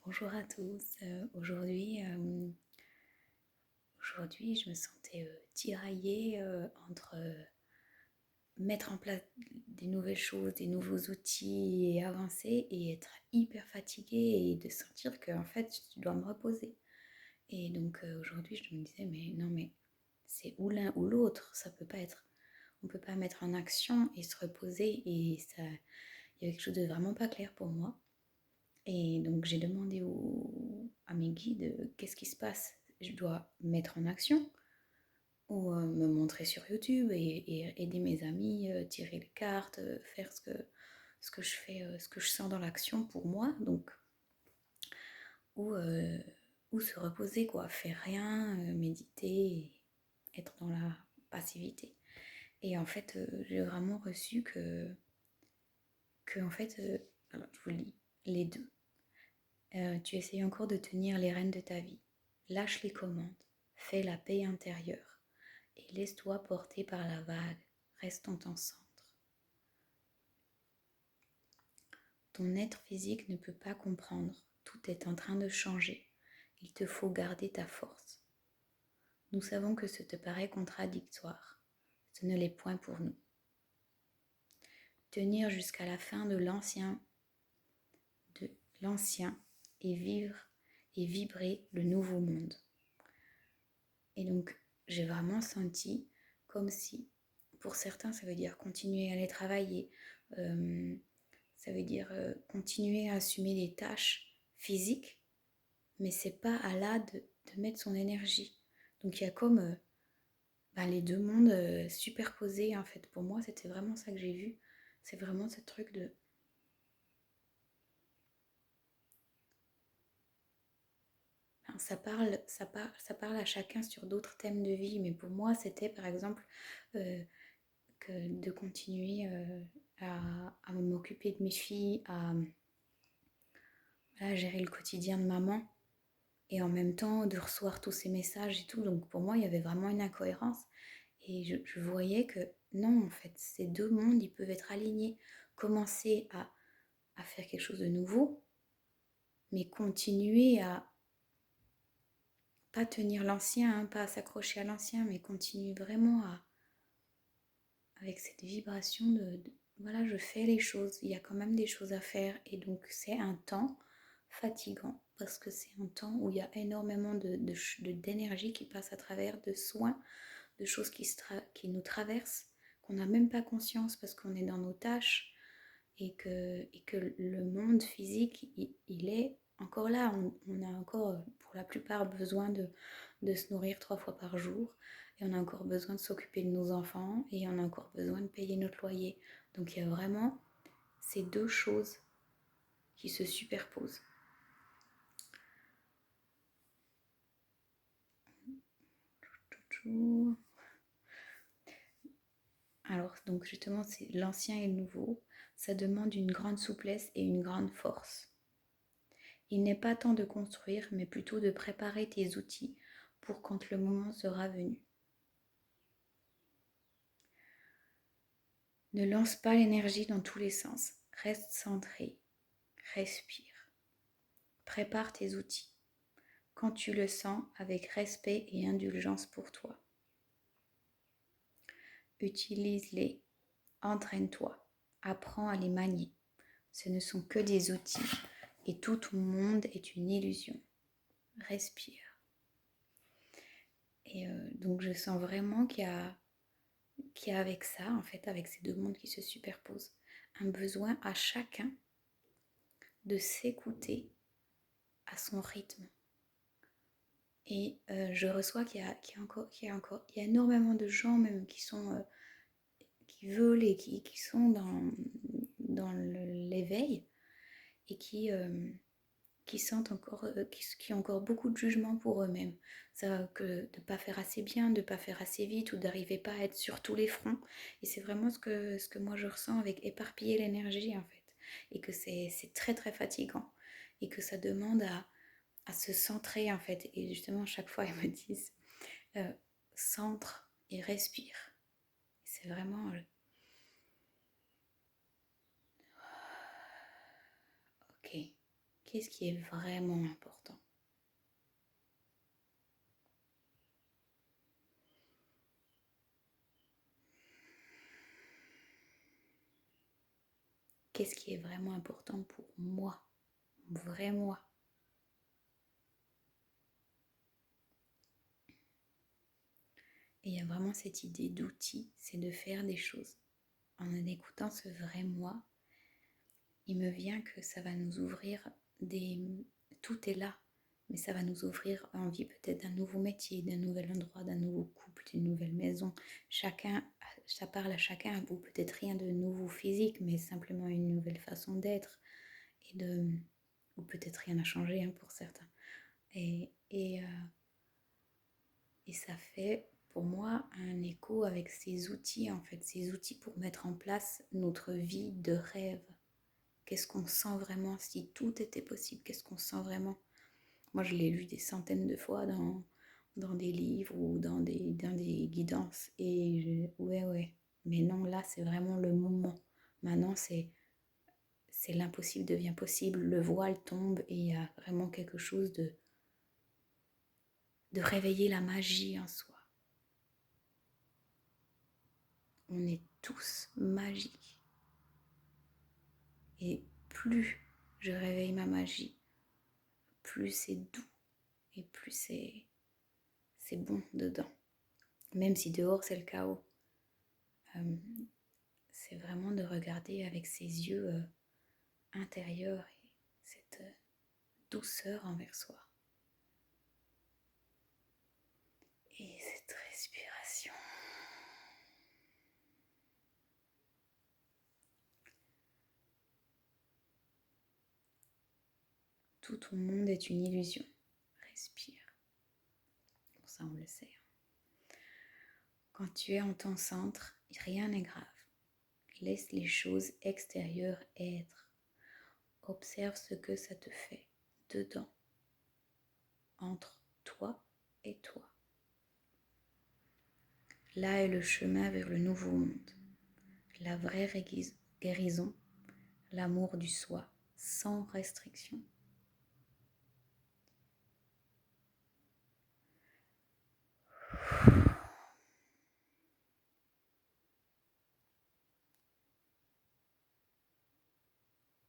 Bonjour à tous. Aujourd'hui, je me sentais tiraillée entre mettre en place des nouvelles choses, des nouveaux outils et avancer et être hyper fatiguée et de sentir que en fait, je dois me reposer. Et donc aujourd'hui, je me disais, mais non, mais c'est ou l'un ou l'autre. Ça peut pas être. On peut pas mettre en action et se reposer et ça. Il y a quelque chose de vraiment pas clair pour moi. Et donc j'ai demandé à mes guides qu'est-ce qui se passe. Je dois mettre en action ou me montrer sur YouTube et aider mes amis, tirer les cartes, faire ce que je fais, ce que je sens dans l'action pour moi. Donc, ou, euh, ou se reposer, quoi, faire rien, méditer, et être dans la passivité. Et en fait, j'ai vraiment reçu que en fait, alors je vous lis les deux. Tu essayes encore de tenir les rênes de ta vie. Lâche les commandes, fais la paix intérieure et laisse-toi porter par la vague. Reste en ton centre. Ton être physique ne peut pas comprendre. Tout est en train de changer. Il te faut garder ta force. Nous savons que ce te paraît contradictoire. Ce ne l'est point pour nous. Tenir jusqu'à la fin de l'ancien et vivre et vibrer le nouveau monde. Et donc, j'ai vraiment senti comme si, pour certains, ça veut dire continuer à aller travailler, euh, ça veut dire continuer à assumer des tâches physiques, mais c'est pas à là de mettre son énergie. Donc, il y a comme les deux mondes superposés, en fait. Pour moi, c'était vraiment ça que j'ai vu. C'est vraiment ce truc de ça parle à chacun sur d'autres thèmes de vie, mais pour moi, c'était par exemple euh, que de continuer à m'occuper de mes filles, à gérer le quotidien de maman, et en même temps de recevoir tous ces messages et tout. Donc pour moi, il y avait vraiment une incohérence, et je voyais que non, en fait, ces deux mondes, ils peuvent être alignés, commencer à faire quelque chose de nouveau, mais continuer à pas tenir l'ancien, hein, pas s'accrocher à l'ancien, mais continuer vraiment avec cette vibration voilà, je fais les choses, il y a quand même des choses à faire, et donc c'est un temps fatigant parce que c'est un temps où il y a énormément d'énergie qui passe à travers, de soins, de choses qui nous traversent, qu'on n'a même pas conscience parce qu'on est dans nos tâches, et que le monde physique, il est encore là. On a encore, pour la plupart, besoin de se nourrir 3 fois par jour. Et on a encore besoin de s'occuper de nos enfants. Et on a encore besoin de payer notre loyer. Donc il y a vraiment ces deux choses qui se superposent. Alors, donc justement, c'est l'ancien et le nouveau. Ça demande une grande souplesse et une grande force. Il n'est pas temps de construire, mais plutôt de préparer tes outils pour quand le moment sera venu. Ne lance pas l'énergie dans tous les sens. Reste centré. Respire. Prépare tes outils. Quand tu le sens, avec respect et indulgence pour toi. Utilise-les. Entraîne-toi. Apprends à les manier. Ce ne sont que des outils et tout ton monde est une illusion. Respire. Et donc je sens vraiment qu'il y a avec ça, en fait, avec ces deux mondes qui se superposent, un besoin à chacun de s'écouter à son rythme. Et je reçois qu'il y a énormément de gens même qui sont qui veulent et qui sont dans l'éveil et qui sentent encore, qui ont encore beaucoup de jugement pour eux-mêmes. Ça, que de ne pas faire assez bien, de ne pas faire assez vite ou d'arriver pas à être sur tous les fronts. Et c'est vraiment ce que moi je ressens avec éparpiller l'énergie, en fait. Et que c'est très très fatigant. Et que ça demande à se centrer, en fait. Et justement, chaque fois, ils me disent centre et respire. C'est vraiment... ok, Qu'est-ce qui est vraiment important? Qu'est-ce qui est vraiment important pour moi? Vrai moi. Et il y a vraiment cette idée d'outil, c'est de faire des choses. En écoutant ce vrai moi, il me vient que ça va nous ouvrir des... Tout est là, mais ça va nous ouvrir envie peut-être d'un nouveau métier, d'un nouvel endroit, d'un nouveau couple, d'une nouvelle maison. Chacun, ça parle à chacun, ou peut-être rien de nouveau physique, mais simplement une nouvelle façon d'être, et de... ou peut-être rien n'a changé hein, pour certains. Et ça fait pour moi un écho avec ces outils, en fait, ces outils pour mettre en place notre vie de rêve. Qu'est-ce qu'on sent vraiment si tout était possible? Qu'est-ce qu'on sent vraiment? Moi, je l'ai lu des centaines de fois dans des livres ou dans des guidances. Ouais. Mais non, là, c'est vraiment le moment. Maintenant, c'est l'impossible devient possible. Le voile tombe et il y a vraiment quelque chose de réveiller la magie en soi. On est tous magiques. Et plus je réveille ma magie, plus c'est doux et plus c'est bon dedans. Même si dehors c'est le chaos. Euh, c'est vraiment de regarder avec ses yeux intérieurs et cette douceur envers soi. Et cette respiration. Tout ton monde est une illusion. Respire. Pour ça, on le sait. Quand tu es en ton centre, rien n'est grave. Laisse les choses extérieures être. Observe ce que ça te fait dedans, entre toi et toi. Là est le chemin vers le nouveau monde. La vraie guérison, l'amour du soi, sans restriction.